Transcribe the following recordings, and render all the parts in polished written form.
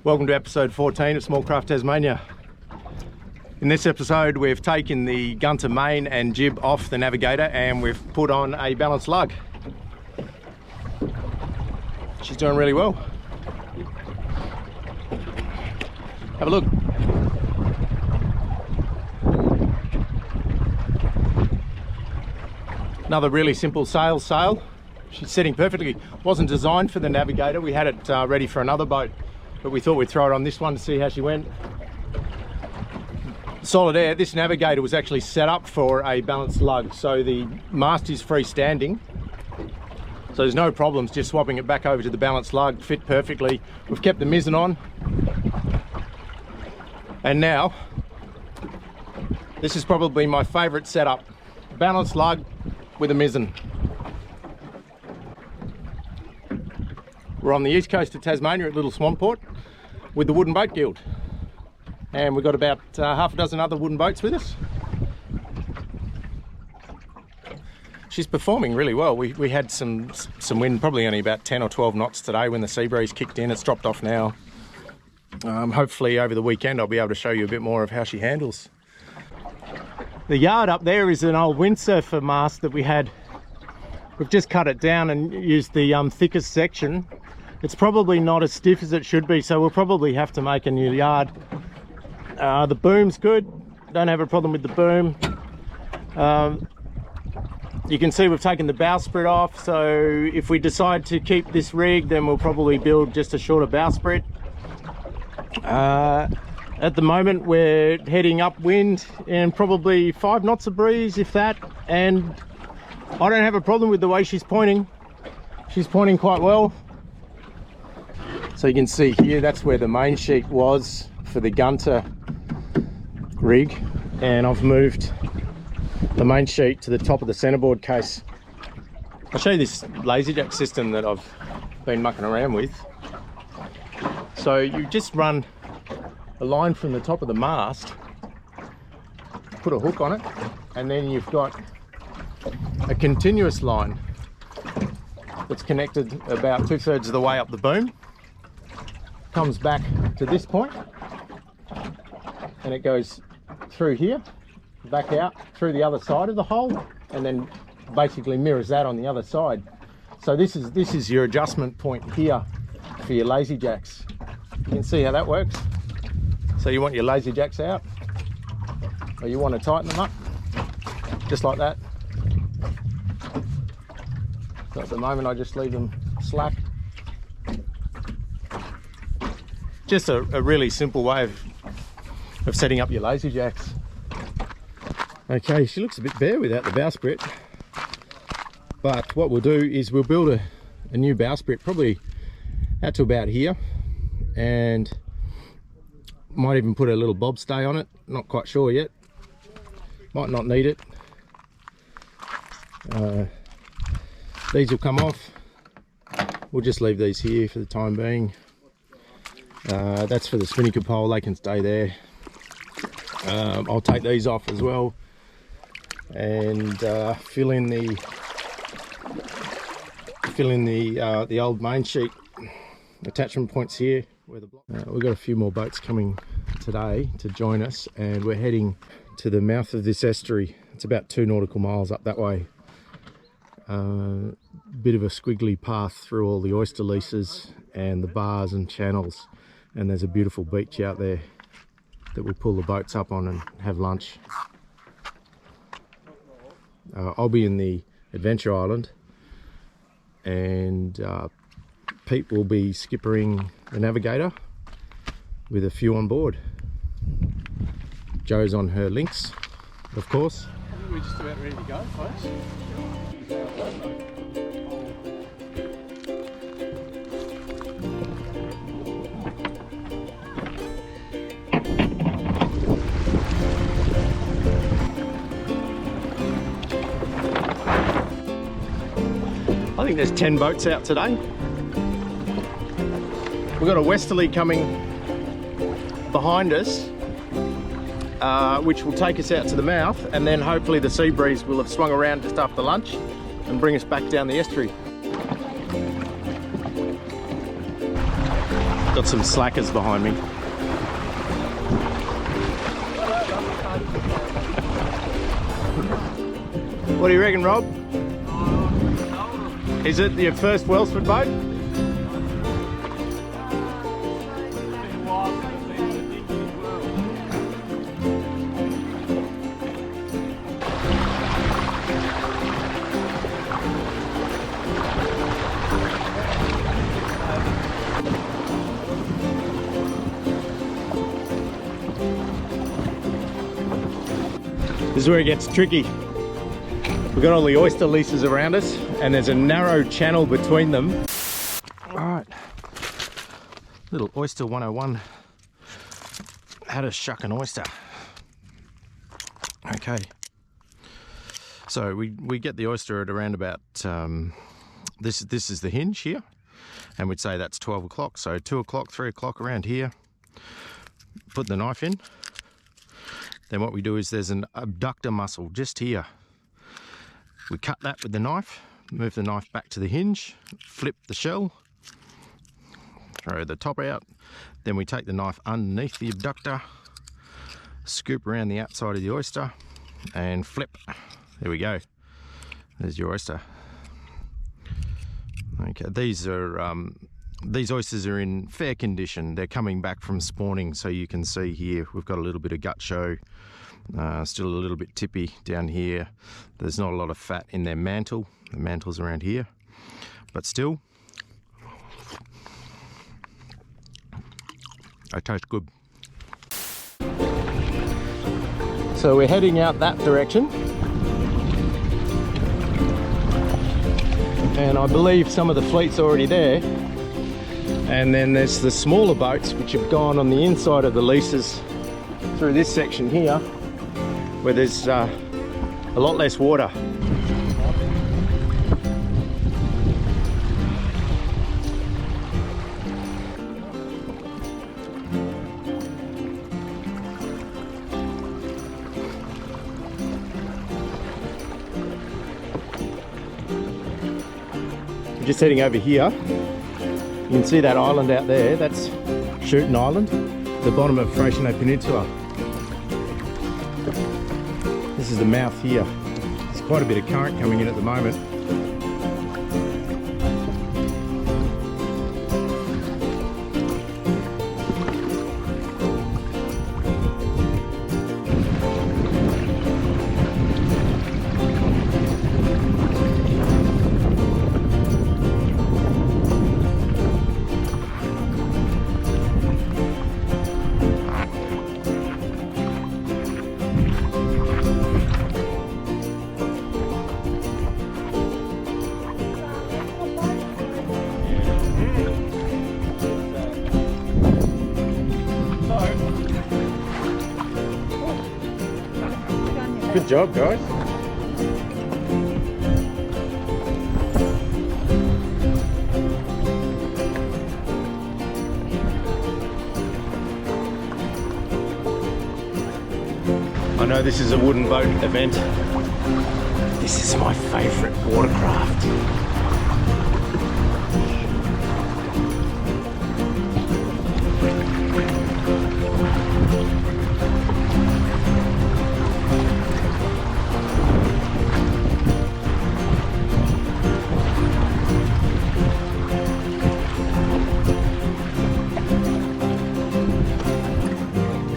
Welcome to episode 14 of Smallcraft Tasmania. In this episode we've taken the Gunter Main and Jib off the Navigator and we've put on a Balanced Lug. She's doing really well. Have a look. Another really simple sail. She's setting perfectly. Wasn't designed for the Navigator. We had it ready for another boat, but we thought we'd throw it on this one to see how she went. Solid Air, this Navigator was actually set up for a Balanced Lug, so the mast is freestanding, so there's no problems just swapping it back over to the Balanced Lug. Fit perfectly. We've kept the mizzen on, and now this is probably my favourite setup: Balanced Lug with a mizzen. We're on the East Coast of Tasmania at Little Swanport with the Wooden Boat Guild, and we've got about half a dozen other wooden boats with us. She's performing really well. We had some wind, probably only about 10 or 12 knots today when the sea breeze kicked in. It's dropped off now. Hopefully over the weekend I'll be able to show you a bit more of how she handles. The yard up there is an old windsurfer mast that we had. We've just cut it down and used the thickest section. It's probably not as stiff as it should be, so we'll probably have to make a new yard. The boom's good, don't have a problem with the boom. You can see we've taken the bowsprit off, so if we decide to keep this rig, then we'll probably build just a shorter bowsprit. At the moment we're heading upwind and probably 5 knots of breeze, if that, and I don't have a problem with the way she's pointing. She's pointing quite well. So you can see here, that's where the main sheet was for the Gunter rig, and I've moved the main sheet to the top of the centerboard case. I'll show you this lazy jack system that I've been mucking around with. So you just run a line from the top of the mast, put a hook on it, and then you've got a continuous line that's connected about 2/3 of the way up the boom, comes back to this point, and it goes through here, back out through the other side of the hole, and then basically mirrors that on the other side. So this is your adjustment point here for your lazy jacks. You can see how that works. So you want your lazy jacks out, or you want to tighten them up, just like that. So at the moment I just leave them slack. Just a really simple way of setting up your lazy jacks. Okay, she looks a bit bare without the bowsprit, but what we'll do is we'll build a new bowsprit, probably out to about here, and might even put a little bobstay on it. Not quite sure yet. Might not need it. These will come off. We'll just leave these here for the time being. That's for the spinnaker pole, they can stay there. I'll take these off as well and fill in the old main sheet attachment points here. We've got a few more boats coming today to join us, and we're heading to the mouth of this estuary. It's about 2 nautical miles up that way. Bit of a squiggly path through all the oyster leases and the bars and channels, and there's a beautiful beach out there that we'll pull the boats up on and have lunch. I'll be in the Adventure Island, and Pete will be skippering the Navigator with a few on board. Jo's on her links, of course. I think we're just about ready to go, folks. I think there's 10 boats out today. We've got a westerly coming behind us, which will take us out to the mouth, and then hopefully the sea breeze will have swung around just after lunch and bring us back down the estuary. Got some slackers behind me. What do you reckon, Rob? Is it your first Welsford boat? This is where it gets tricky. We've got all the oyster leases around us and there's a narrow channel between them. All right, little oyster 101. How to shuck an oyster. Okay, so we get the oyster at around about, this is the hinge here, and we'd say that's 12 o'clock. So 2 o'clock, 3 o'clock around here, put the knife in. Then what we do is there's an abductor muscle just here. We cut that with the knife, move the knife back to the hinge, flip the shell, throw the top out. Then we take the knife underneath the abductor, scoop around the outside of the oyster and flip. There we go. There's your oyster. Okay, these oysters are in fair condition. They're coming back from spawning, so you can see here we've got a little bit of gut show. Still a little bit tippy down here. There's not a lot of fat in their mantle. The mantle's around here, but still, they taste good. So we're heading out that direction, and I believe some of the fleet's already there. And then there's the smaller boats which have gone on the inside of the leases through this section here, where there's a lot less water. We're just heading over here. You can see that island out there. That's Shooting Island, the bottom of Foraging Peninsula. This is the mouth here. There's quite a bit of current coming in at the moment. Good job, guys. I know this is a wooden boat event. This is my favourite watercraft.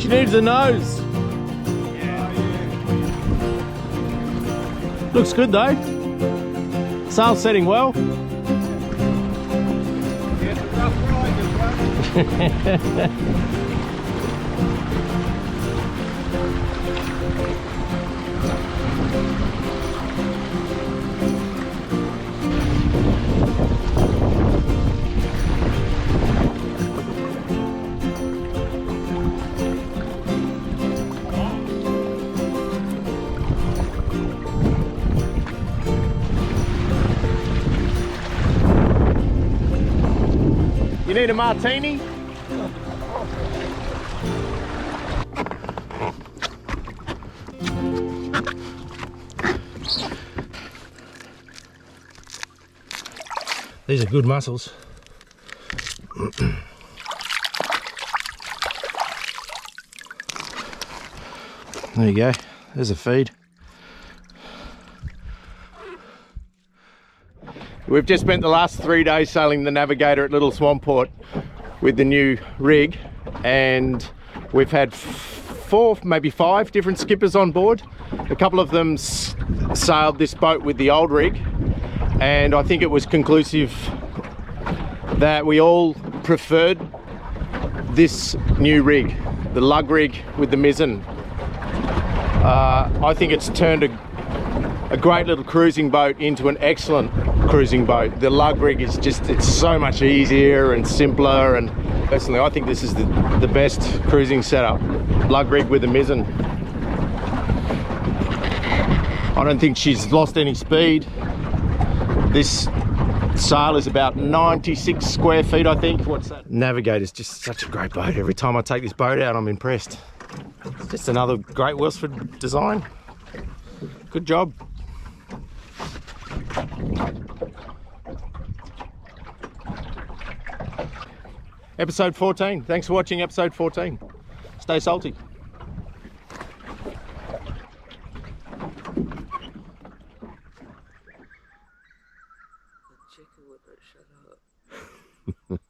She needs a nose. Looks good though. Sail's setting well. It's a rough ride as well. You need a martini? These are good mussels. There you go, there's a feed. We've just spent the last 3 days sailing the Navigator at Little Swanport with the new rig, and we've had 4, maybe 5 different skippers on board. A couple of them sailed this boat with the old rig, and I think it was conclusive that we all preferred this new rig, the lug rig with the mizzen. I think it's turned a great little cruising boat into an excellent cruising boat. The lug rig is just, it's so much easier and simpler, and personally I think this is the best cruising setup. Lug rig with the mizzen. I don't think she's lost any speed. This sail is about 96 square feet, I think. What's that? Navigator's just such a great boat. Every time I take this boat out, I'm impressed. It's just another great Welsford design. Good job. Episode 14. Thanks for watching episode 14. Stay salty. The chicken would not shut up.